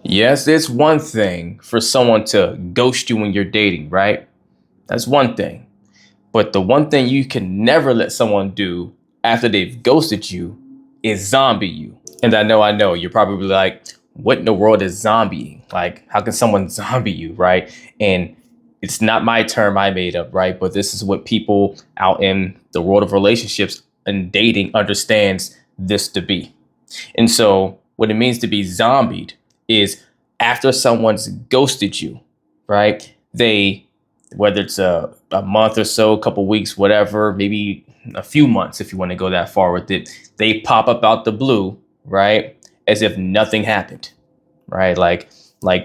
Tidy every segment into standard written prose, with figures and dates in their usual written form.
Yes, it's one thing for someone to ghost you when you're dating, right? That's one thing. But the one thing you can never let someone do after they've ghosted you is zombie you. And I know, you're probably like, what in the world is zombieing? Like, how can someone zombie you, right? And it's not my term I made up, right? But this is what people out in the world of relationships and dating understands this to be. And so, what it means to be zombied is after someone's ghosted you, right? Whether it's a month or so, a couple weeks, whatever, maybe a few months if you want to go that far with it, they pop up out the blue, right? As if nothing happened, right? Like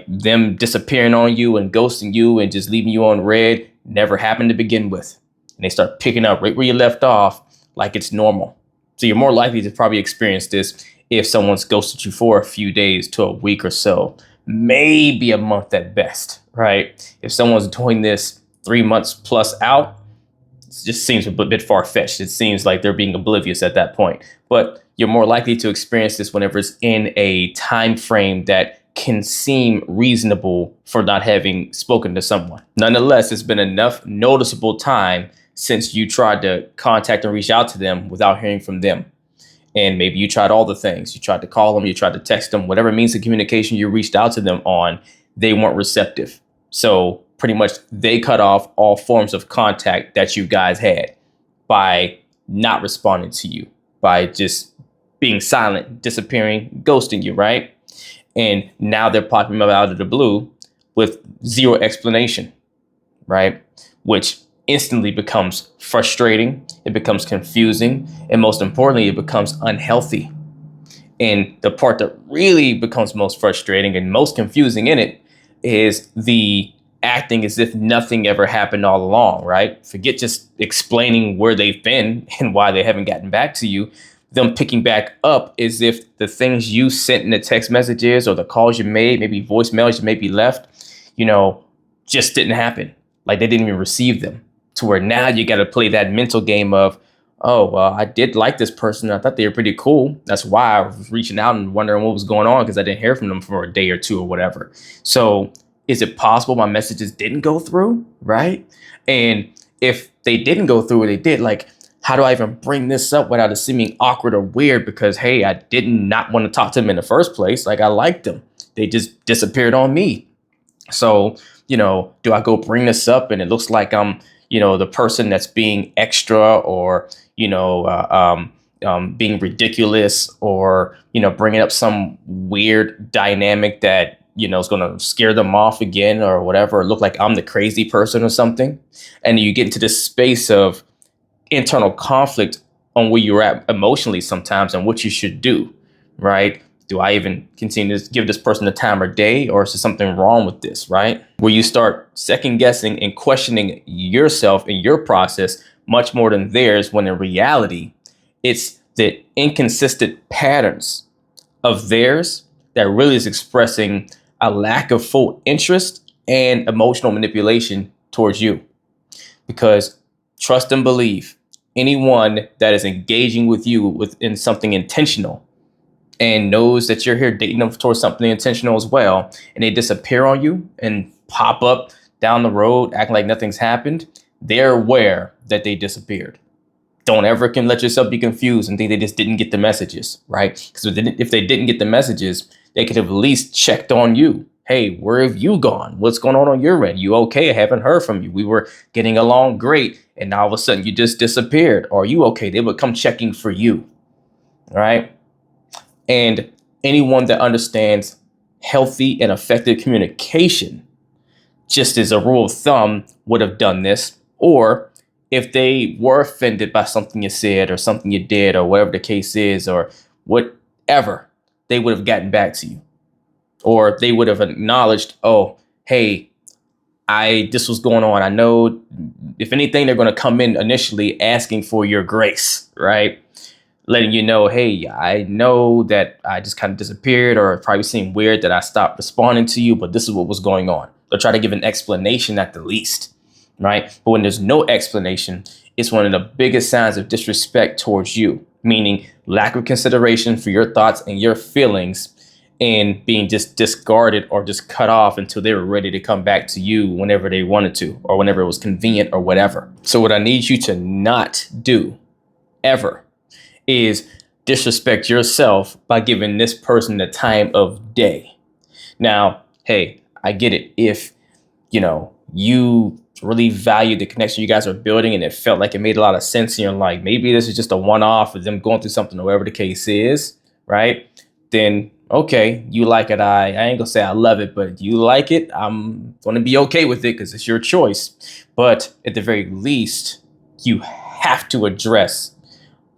them disappearing on you and ghosting you and just leaving you on red never happened to begin with. And they start picking up right where you left off like it's normal. So you're more likely to probably experience this if someone's ghosted you for a few days to a week or so, maybe a month at best, right? If someone's doing this 3 months plus out, it just seems a bit far fetched. It seems like they're being oblivious at that point. But you're more likely to experience this whenever it's in a time frame that can seem reasonable for not having spoken to someone. Nonetheless, it's been enough noticeable time since you tried to contact and reach out to them without hearing from them. And maybe you tried all the things. You tried to call them, you tried to text them, whatever means of communication you reached out to them on, they weren't receptive. So pretty much they cut off all forms of contact that you guys had by not responding to you, by just being silent, disappearing, ghosting you, right? And now they're popping up out of the blue with zero explanation, right? Which instantly becomes frustrating, it becomes confusing, and most importantly, it becomes unhealthy. And the part that really becomes most frustrating and most confusing in it is the acting as if nothing ever happened all along, right? Forget just explaining where they've been and why they haven't gotten back to you. Them picking back up as if the things you sent in the text messages or the calls you made, maybe voicemails you maybe left, just didn't happen. Like they didn't even receive them. To where now you got to play that mental game of, oh, well, I did like this person. I thought they were pretty cool. That's why I was reaching out and wondering what was going on because I didn't hear from them for a day or two or whatever. So is it possible my messages didn't go through? Right. And if they didn't go through or they did, like, how do I even bring this up without it seeming awkward or weird? Because, hey, I did not want to talk to them in the first place. Like I liked them. They just disappeared on me. So, do I go bring this up and it looks like I'm, the person that's being extra or, being ridiculous or, bringing up some weird dynamic that, is going to scare them off again or whatever, or look like I'm the crazy person or something. And you get into this space of internal conflict on where you're at emotionally sometimes and what you should do, right? Do I even continue to give this person the time of day or is there something wrong with this, right? Where you start second guessing and questioning yourself and your process much more than theirs, when in reality, it's the inconsistent patterns of theirs that really is expressing a lack of full interest and emotional manipulation towards you. Because trust and believe, anyone that is engaging with you within something intentional and knows that you're here dating them towards something intentional as well, and they disappear on you and pop up down the road acting like nothing's happened, they're aware that they disappeared. Don't ever can let yourself be confused and think they just didn't get the messages, right? Because if they didn't get the messages, they could have at least checked on you. Hey, where have you gone? What's going on your end? You okay? I haven't heard from you. We were getting along great. And now all of a sudden you just disappeared. Are you okay? They would come checking for you, right? And anyone that understands healthy and effective communication, just as a rule of thumb, would have done this. Or if they were offended by something you said or something you did or whatever the case is or whatever, they would have gotten back to you. Or they would have acknowledged, oh, hey, this was going on. I know if anything, they're going to come in initially asking for your grace, right? Letting you know, hey, I know that I just kind of disappeared or it probably seemed weird that I stopped responding to you, but this is what was going on. They'll try to give an explanation at the least, right? But when there's no explanation, it's one of the biggest signs of disrespect towards you, meaning lack of consideration for your thoughts and your feelings and being just discarded or just cut off until they were ready to come back to you whenever they wanted to or whenever it was convenient or whatever. So what I need you to not do ever is disrespect yourself by giving this person the time of day. Now, hey, I get it. If, you really value the connection you guys are building and it felt like it made a lot of sense and you're like, maybe this is just a one-off of them going through something or whatever the case is, right? Then, okay, you like it. I ain't gonna say I love it, but you like it. I'm gonna be okay with it because it's your choice. But at the very least, you have to address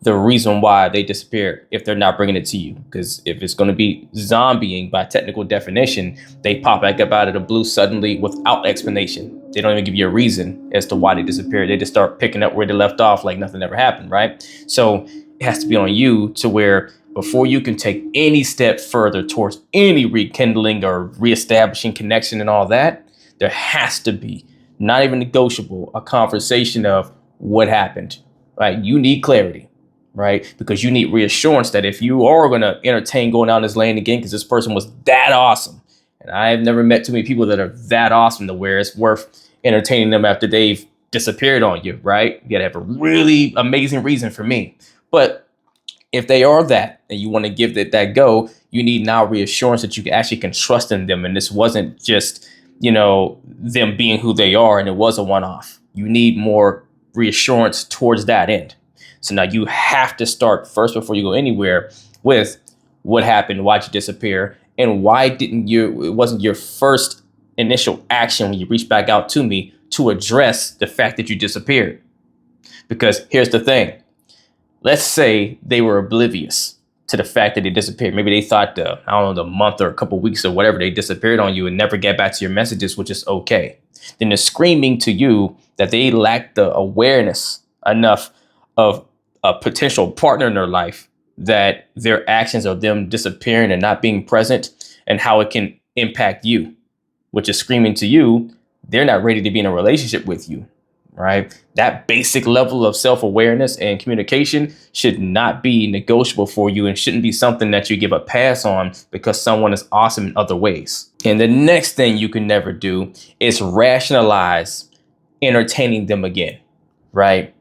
the reason why they disappeared if they're not bringing it to you. Because if it's going to be zombieing by technical definition, they pop back up out of the blue suddenly without explanation. They don't even give you a reason as to why they disappeared. They just start picking up where they left off like nothing ever happened, right? So it has to be on you to where before you can take any step further towards any rekindling or reestablishing connection and all that, there has to be, not even negotiable, a conversation of what happened, right? You need clarity, right? Because you need reassurance that if you are going to entertain going down this lane again, because this person was that awesome, and I've never met too many people that are that awesome to where it's worth entertaining them after they've disappeared on you, right? You got to have a really amazing reason for me. But if they are that and you want to give that go, you need now reassurance that you actually can trust in them. And this wasn't just, them being who they are and it was a one-off. You need more reassurance towards that end. So now you have to start first before you go anywhere with what happened, why'd you disappear, and why it wasn't your first initial action when you reached back out to me to address the fact that you disappeared. Because here's the thing. Let's say they were oblivious to the fact that they disappeared. Maybe they thought the month or a couple weeks or whatever they disappeared on you and never get back to your messages, which is okay. Then they're screaming to you that they lack the awareness enough of a potential partner in their life, that their actions of them disappearing and not being present and how it can impact you, which is screaming to you, they're not ready to be in a relationship with you, right? That basic level of self-awareness and communication should not be negotiable for you and shouldn't be something that you give a pass on because someone is awesome in other ways. And the next thing you can never do is rationalize entertaining them again, right?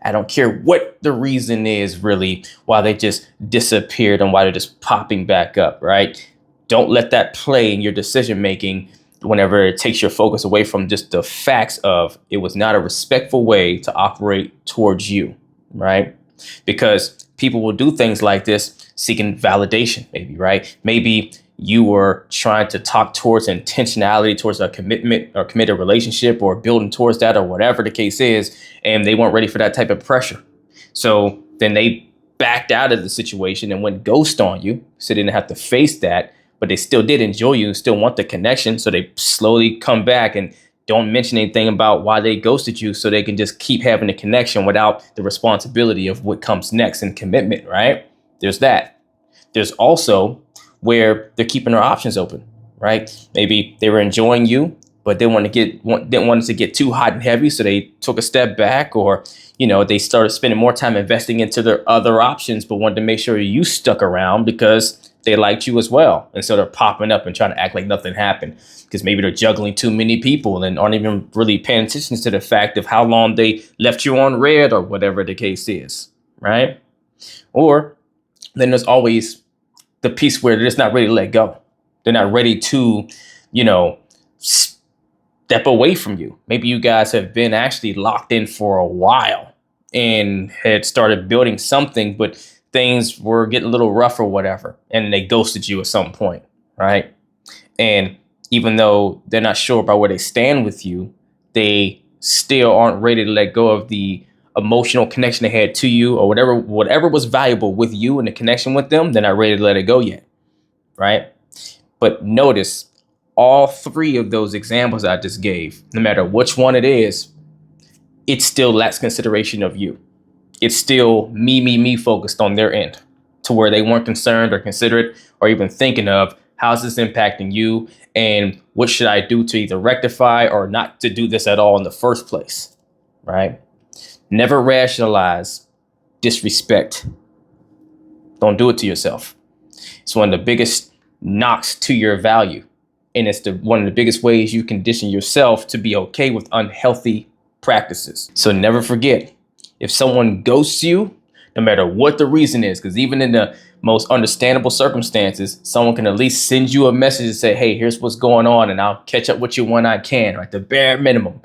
I don't care what the reason is really why they just disappeared and why they're just popping back up, right? Don't let that play in your decision making whenever it takes your focus away from just the facts of it was not a respectful way to operate towards you, right? Because people will do things like this seeking validation, maybe, right? Maybe you were trying to talk towards intentionality towards a commitment or committed relationship or building towards that or whatever the case is, and they weren't ready for that type of pressure. So then they backed out of the situation and went ghost on you, so they didn't have to face that, but they still did enjoy you and still want the connection. So they slowly come back and don't mention anything about why they ghosted you so they can just keep having the connection without the responsibility of what comes next in commitment, right? There's that. There's also where they're keeping their options open, right? Maybe they were enjoying you, but they didn't want it to get too hot and heavy, so they took a step back, or they started spending more time investing into their other options, but wanted to make sure you stuck around because they liked you as well. And so they're popping up and trying to act like nothing happened because maybe they're juggling too many people and aren't even really paying attention to the fact of how long they left you on red or whatever the case is, right? Or then there's always the piece where they're just not ready to let go. They're not ready to, step away from you. Maybe you guys have been actually locked in for a while and had started building something, but things were getting a little rough or whatever, and they ghosted you at some point, right? And even though they're not sure about where they stand with you, they still aren't ready to let go of the emotional connection they had to you or whatever was valuable with you and the connection with them. They're not ready to let it go yet, right? But notice all three of those examples I just gave, no matter which one it is, it still lacks consideration of you. It's still me focused on their end, to where they weren't concerned or considerate or even thinking of how's this impacting you and what should I do to either rectify or not to do this at all in the first place, right? Never rationalize disrespect. Don't do it to yourself. It's one of the biggest knocks to your value. And it's one of the biggest ways you condition yourself to be okay with unhealthy practices. So never forget, if someone ghosts you, no matter what the reason is, because even in the most understandable circumstances, someone can at least send you a message and say, hey, here's what's going on, and I'll catch up with you when I can, right? The bare minimum,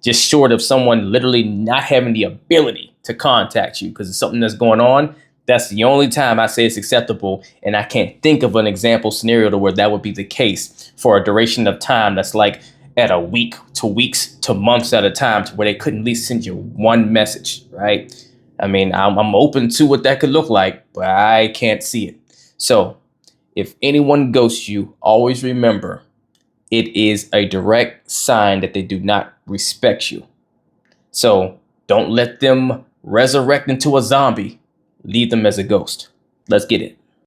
just short of someone literally not having the ability to contact you because it's something that's going on. That's the only time I say it's acceptable. And I can't think of an example scenario to where that would be the case for a duration of time that's like at a week to weeks to months at a time, to where they couldn't at least send you one message, right? I mean, I'm open to what that could look like, but I can't see it. So if anyone ghosts you, always remember it is a direct sign that they do not respect you. So don't let them resurrect into a zombie. Leave them as a ghost. Let's get it.